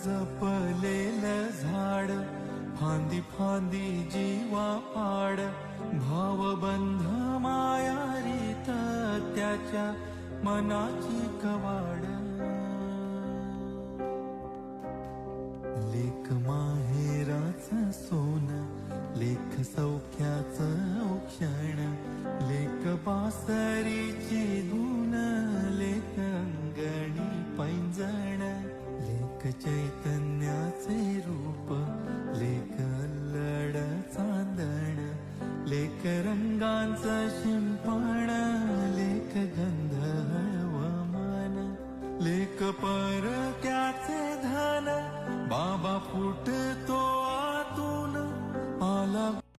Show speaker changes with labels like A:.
A: जपलेलं झाड, फांदी फांदी जीवा पाड, भावबंध माया रीत त्याच्या मनाची कवाड. लेक माहेराचं सोन, लेक सौख्याचं औक्षण, लेक बासरीची धून, लेक अंगणी पैंजण, लेक चैतन्याचे रूप, लेक अल्लड चांदण, लेक रंगांचं